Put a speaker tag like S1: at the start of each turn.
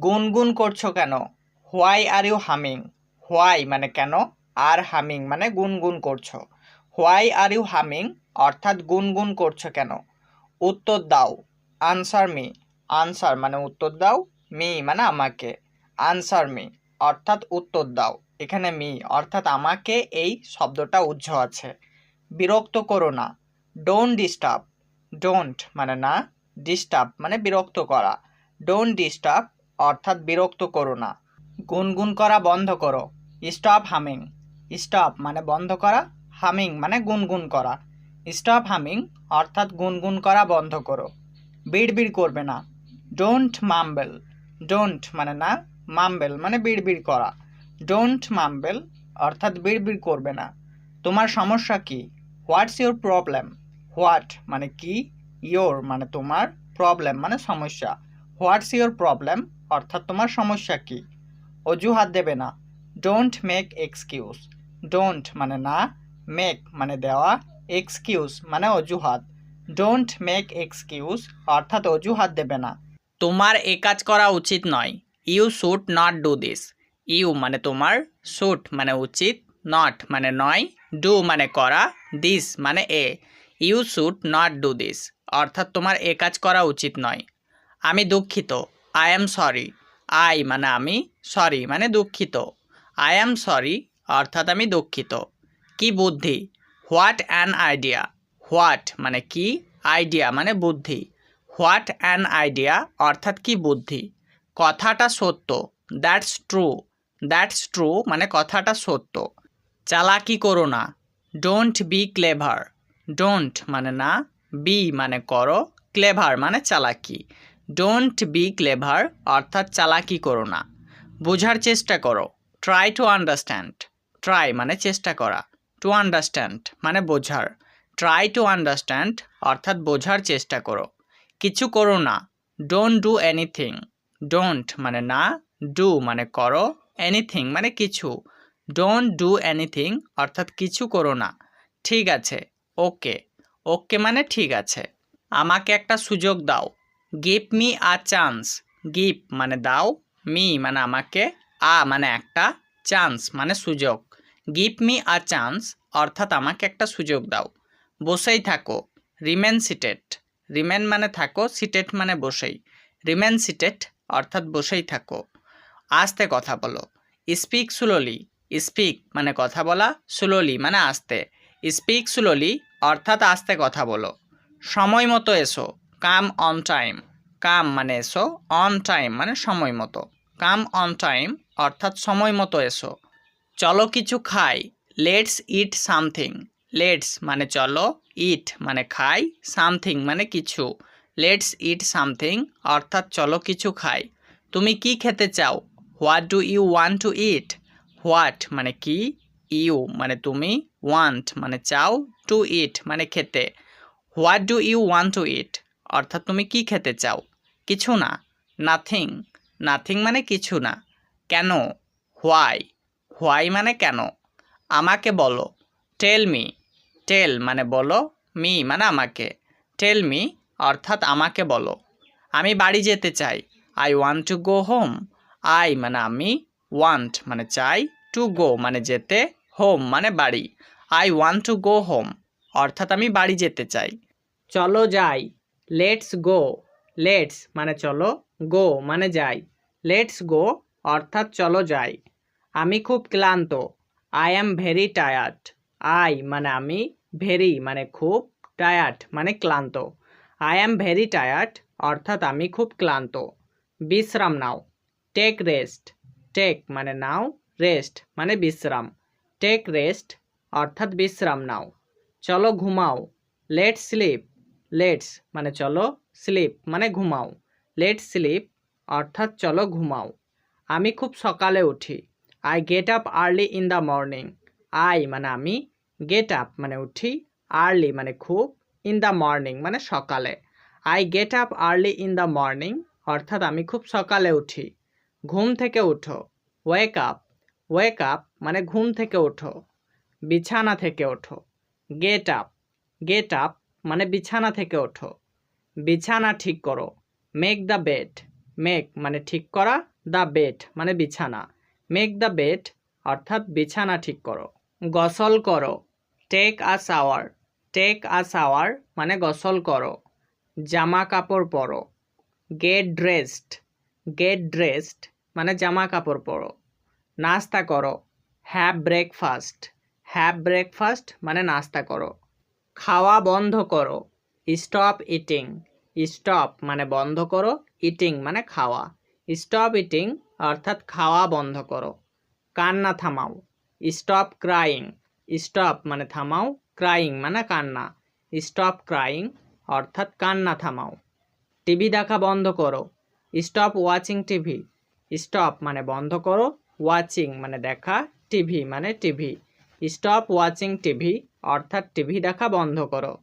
S1: গুনগুন করছো কেন? Why are you humming? Why মানে কেন, আর হামিং মানে গুনগুন করছো। হোয়াই আর ইউ হামিং অর্থাৎ গুনগুন করছো কেন। উত্তর দাও, আনসার মি। আনসার মানে উত্তর দাও, মি মানে আমাকে। আনসার মি অর্থাৎ উত্তর দাও। এখানে মি অর্থাৎ আমাকে এই শব্দটা উজ্জ আছে। বিরক্ত করো না, ডোন্ট ডিস্টার্ব। ডোন্ট মানে না, ডিস্টার্ব মানে বিরক্ত করা। ডোন্ট ডিস্টার্ব অর্থাৎ বিরক্ত করো না। গুনগুন করা বন্ধ করো, স্টপ হামিং। স্টপ মানে বন্ধ করা, হামিং মানে গুনগুন করা। স্টপ হামিং অর্থাৎ গুনগুন করা বন্ধ করো। বিড়বিড় করবে না, ডোন্ট মাম্বেল। ডোন্ট মানে না, মাম্বেল মানে বিড়বিড় করা। ডোন্ট মাম্বেল অর্থাৎ বিড়বিড় করবে না। তোমার সমস্যা কি? What's your problem? হোয়াট মানে কি, ইয়োর মানে তোমার, প্রবলেম মানে সমস্যা। হোয়াটস ইউর প্রবলেম অর্থাৎ তোমার সমস্যা কি। অজুহাত দেবে না, ডোন্ট মেক এক্সকিউজ। ডোন্ট মানে না, মেক মানে দেওয়া, এক্সকিউজ মানে অজুহাত। ডোন্ট মেক এক্সকিউজ অর্থাৎ অজুহাত দেবে না। তোমার এ কাজ করা উচিত নয়, you should not do this. You মানে তোমার, শুড মানে উচিত, নট মানে নয়, ডু মানে করা, দিস মানে এ। You should not do this অর্থাৎ তোমার এ কাজ করা উচিত নয়। আমি দুঃখিত, আই অ্যাম সরি। আই মানে আমি, সরি মানে দুঃখিত। আই অ্যাম সরি অর্থাৎ আমি দুঃখিত। কি বুদ্ধি? What an idea. হোয়াট মানে কি, আইডিয়া মানে বুদ্ধি। হোয়াট অ্যান আইডিয়া অর্থাৎ কি বুদ্ধি। কথাটা সত্য, দ্যাটস ট্রু। দ্যাটস ট্রু মানে কথাটা সত্য। চালাকি করো না, ডোন্ট বি ক্লেভার। ডোন্ট মানে না, বি মানে করো, ক্লেভার মানে চালাকি। ডোন্ট বি ক্লেভার অর্থাৎ চালাকি করো না। বোঝার চেষ্টা করো, ট্রাই টু আন্ডারস্ট্যান্ড। ট্রাই মানে চেষ্টা করা, টু আন্ডারস্ট্যান্ড মানে বোঝার। ট্রাই টু আন্ডারস্ট্যান্ড অর্থাৎ বোঝার চেষ্টা করো। কিছু করো না, ডোন্ট ডু এনিথিং। ডোন্ট মানে না, ডু মানে করো, এনিথিং মানে কিছু। ডোন্ট ডু এনিথিং অর্থাৎ কিছু করো না। ঠিক আছে, ওকে। ওকে মানে ঠিক আছে। আমাকে একটা সুযোগ দাও, give me a chance. Give মানে দাও, মি মানে আমাকে, আ মানে একটা, চান্স মানে সুযোগ। গিভ মি আ চান্স অর্থাৎ আমাকে একটা সুযোগ দাও। বসেই থাকো, রিমেন সিটেড। রিমেন মানে থাকো, সিটেড মানে বসেই। রিমেন সিটেড অর্থাৎ বসেই থাকো। আস্তে কথা বলো, স্পিক স্লোলি। স্পিক মানে কথা বলা, স্লোলি মানে আস্তে। স্পিক স্লোলি অর্থাৎ আস্তে কথা বলো। সময় মতো এসো, কাম অন টাইম। কাম মানে এসো, অন টাইম মানে সময় মতো। কাম অন টাইম অর্থাৎ সময় মতো এসো। চলো কিছু খাই, লেটস ইট সামথিং। লেটস মানে চলো, ইট মানে খাই, সামথিং মানে কিছু। লেটস ইট সামথিং অর্থাৎ চলো কিছু খাই। তুমি কি খেতে চাও? What do you want to eat. What মানে কি, ইউ মানে তুমি, ওয়ান্ট মানে চাও, টু ইট মানে খেতে। What do you want to eat অর্থাৎ তুমি কি খেতে চাও। কিছু না, নাথিং। নাথিং মানে কিছু না। কেন? হোয়াই। হোয়াই মানে কেন। আমাকে বলো, টেল মি। টেল মানে বলো, মি মানে আমাকে। টেল মি অর্থাৎ আমাকে বলো। আমি বাড়ি যেতে চাই, I want to go home. I মানে আমি, ওয়ান্ট মানে চাই, টু গো মানে যেতে, হোম মানে বাড়ি। I want to go home অর্থাৎ আমি বাড়ি যেতে চাই। চলো যাই, লেটস গো। লেটস মানে চলো, গো মানে যাই। লেটস গো অর্থাৎ চলো যাই। আমি খুব ক্লান্ত, I am very tired. I মানে আমি, ভেরি মানে খুব, টায়ার্ড মানে ক্লান্ত। আই অ্যাম ভেরি টায়ার্ড অর্থাৎ আমি খুব ক্লান্ত। বিশ্রাম নাও, টেক রেস্ট। টেক মানে নাও, রেস্ট মানে বিশ্রাম। টেক রেস্ট অর্থাৎ বিশ্রাম নাও। চলো ঘুমাও, লেটস স্লিপ। লেটস মানে চলো, স্লিপ মানে ঘুমাও। লেটস স্লিপ অর্থাৎ চলো ঘুমাও। আমি খুব সকালে উঠি, I get up early in the morning. I মানে আমি, গেট আপ মানে উঠি, আর্লি মানে খুব, ইন দ্য মর্নিং মানে সকালে। I get up early in the morning অর্থাৎ আমি খুব সকালে উঠি। ঘুম থেকে উঠো, ওয়েক আপ। ওয়েক আপ মানে ঘুম থেকে ওঠো। বিছানা থেকে ওঠো, গেট আপ। গেট আপ মানে বিছানা থেকে ওঠো। বিছানা ঠিক করো, মেক দ্য বেড। মেক মানে ঠিক করা, দ্য বেড মানে বিছানা। মেক দ্য বেড অর্থাৎ বিছানা ঠিক করো। গোসল করো, take a shower. Take a shower মানে গোসল করো। জামা কাপড় পরো, গেট ড্রেসড। গেট ড্রেসড মানে জামা কাপড় পরো। নাস্তা করো, হ্যাভ ব্রেকফাস্ট। হ্যাভ ব্রেকফাস্ট মানে নাস্তা করো। খাওয়া বন্ধ করো, স্টপ ইটিং। স্টপ মানে বন্ধ করো, ইটিং মানে খাওয়া। স্টপ ইটিং অর্থাৎ খাওয়া বন্ধ করো। কান্না থামাও, স্টপ ক্রাইং। স্টপ মানে থামাও, ক্রাইং মানে কান্না। স্টপ ক্রাইং অর্থাৎ কান্না থামাও। টিভি দেখা বন্ধ করো, স্টপ ওয়াচিং টিভি। স্টপ মানে বন্ধ করো, ওয়াচিং মানে দেখা, টিভি মানে টিভি। স্টপ ওয়াচিং টিভি অর্থাৎ টিভি দেখা বন্ধ করো।